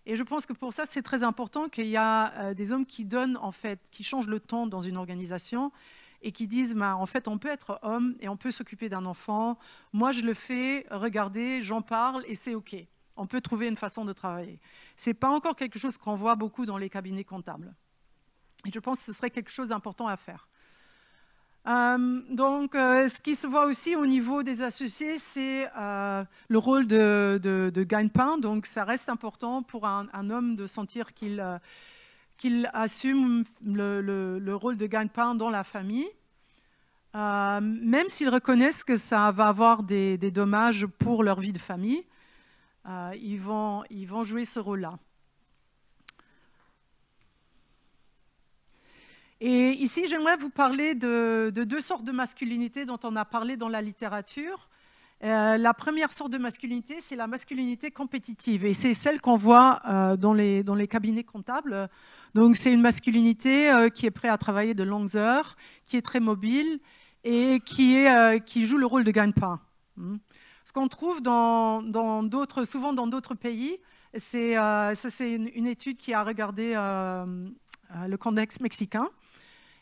Et je pense que pour ça, c'est très important qu'il y a des hommes qui donnent, en fait, qui changent le ton dans une organisation et qui disent, en fait, on peut être homme et on peut s'occuper d'un enfant. Moi, je le fais, regardez, j'en parle et c'est OK. On peut trouver une façon de travailler. Ce n'est pas encore quelque chose qu'on voit beaucoup dans les cabinets comptables. Et je pense que ce serait quelque chose d'important à faire. Ce qui se voit aussi au niveau des associés, c'est le rôle de gagne-pain. Donc, ça reste important pour un homme de sentir qu'il assume le rôle de gagne-pain dans la famille, même s'ils reconnaissent que ça va avoir des dommages pour leur vie de famille. Ils vont jouer ce rôle-là. Et ici, j'aimerais vous parler de deux sortes de masculinité dont on a parlé dans la littérature. La première sorte de masculinité, c'est la masculinité compétitive. Et c'est celle qu'on voit dans les cabinets comptables. Donc, c'est une masculinité qui est prête à travailler de longues heures, qui est très mobile et qui joue le rôle de gagne-pain. Ce qu'on trouve souvent dans d'autres pays, c'est une étude qui a regardé le contexte mexicain.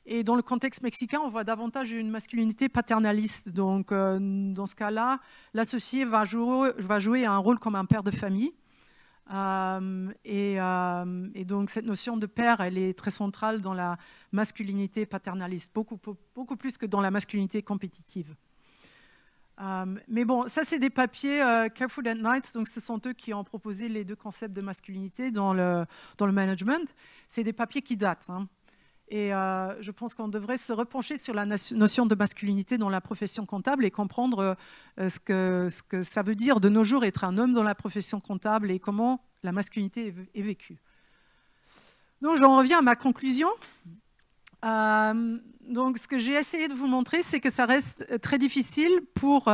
Et dans le contexte mexicain, on voit davantage une masculinité paternaliste. Donc, dans ce cas-là, l'associé va jouer un rôle comme un père de famille. Et donc, cette notion de père, elle est très centrale dans la masculinité paternaliste, beaucoup plus que dans la masculinité compétitive. Mais bon, ça, c'est des papiers Carrefour and Knights. Donc, ce sont eux qui ont proposé les deux concepts de masculinité dans le management. C'est des papiers qui datent. Et je pense qu'on devrait se repencher sur la notion de masculinité dans la profession comptable et comprendre ce que ça veut dire de nos jours être un homme dans la profession comptable et comment la masculinité est vécue. Donc, j'en reviens à ma conclusion. Donc, ce que j'ai essayé de vous montrer, c'est que ça reste très difficile pour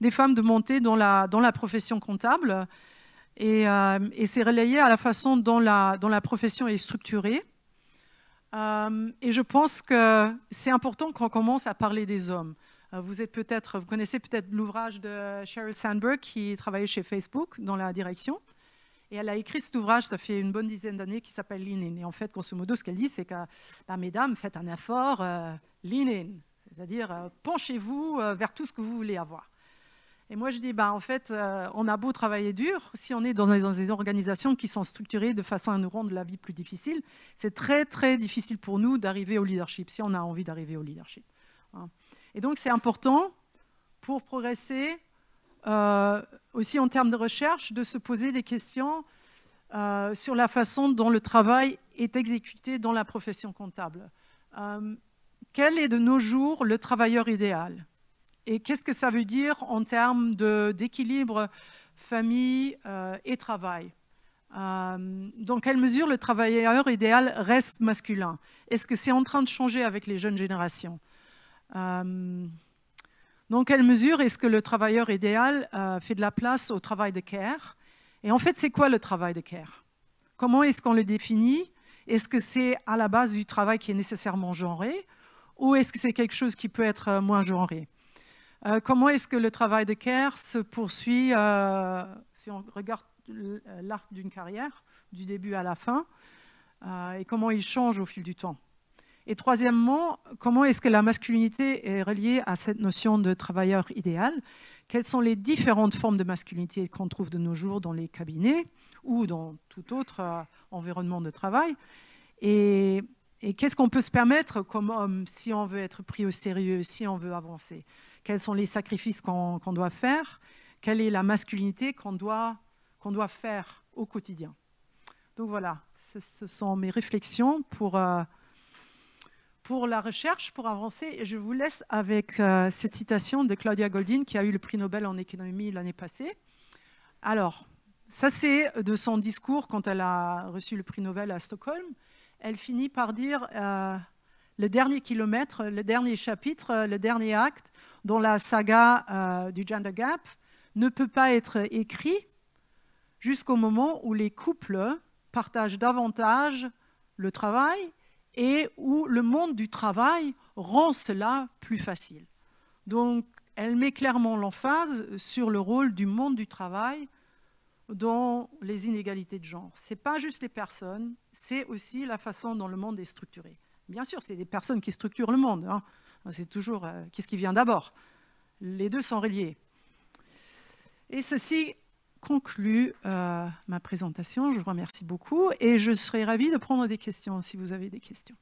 des femmes de monter dans la profession comptable. Et c'est relayé à la façon dont la profession est structurée. Et je pense que c'est important qu'on commence à parler des hommes. Vous connaissez peut-être l'ouvrage de Sheryl Sandberg qui travaillait chez Facebook dans la direction. Et elle a écrit cet ouvrage, ça fait une bonne dizaine d'années, qui s'appelle Lean In. Et en fait, grosso modo, ce qu'elle dit, c'est que, mesdames, faites un effort, Lean In. C'est-à-dire, penchez-vous vers tout ce que vous voulez avoir. Et moi, je dis, en fait, on a beau travailler dur, si on est dans des organisations qui sont structurées de façon à nous rendre la vie plus difficile, c'est très, très difficile pour nous d'arriver au leadership, si on a envie d'arriver au leadership. Et donc, c'est important pour progresser, aussi en termes de recherche, de se poser des questions sur la façon dont le travail est exécuté dans la profession comptable. Quel est de nos jours le travailleur idéal ? Et qu'est-ce que ça veut dire en termes d'équilibre famille et travail? Dans quelle mesure le travailleur idéal reste masculin? Est-ce que c'est en train de changer avec les jeunes générations? Dans quelle mesure est-ce que le travailleur idéal fait de la place au travail de care? Et en fait, c'est quoi le travail de care? Comment est-ce qu'on le définit? Est-ce que c'est à la base du travail qui est nécessairement genré? Ou est-ce que c'est quelque chose qui peut être moins genré? Comment est-ce que le travail de care se poursuit si on regarde l'arc d'une carrière, du début à la fin, et comment il change au fil du temps? Et troisièmement, comment est-ce que la masculinité est reliée à cette notion de travailleur idéal? Quelles sont les différentes formes de masculinité qu'on trouve de nos jours dans les cabinets ou dans tout autre environnement de travail? Et qu'est-ce qu'on peut se permettre comme homme si on veut être pris au sérieux, si on veut avancer? Quels sont les sacrifices qu'on doit faire? Quelle est la masculinité qu'on doit faire au quotidien? Donc voilà, ce sont mes réflexions pour la recherche, pour avancer. Et je vous laisse avec cette citation de Claudia Goldin, qui a eu le prix Nobel en économie l'année passée. Alors, ça c'est de son discours quand elle a reçu le prix Nobel à Stockholm. Elle finit par dire le dernier kilomètre, le dernier chapitre, le dernier acte dans la saga du Gender Gap ne peut pas être écrit jusqu'au moment où les couples partagent davantage le travail et où le monde du travail rend cela plus facile. Donc, elle met clairement l'emphase sur le rôle du monde du travail dans les inégalités de genre. Ce n'est pas juste les personnes, c'est aussi la façon dont le monde est structuré. Bien sûr, c'est des personnes qui structurent le monde. Hein. C'est toujours qu'est-ce qui vient d'abord. Les deux sont reliés. Et ceci conclut ma présentation. Je vous remercie beaucoup et je serai ravie de prendre des questions si vous avez des questions.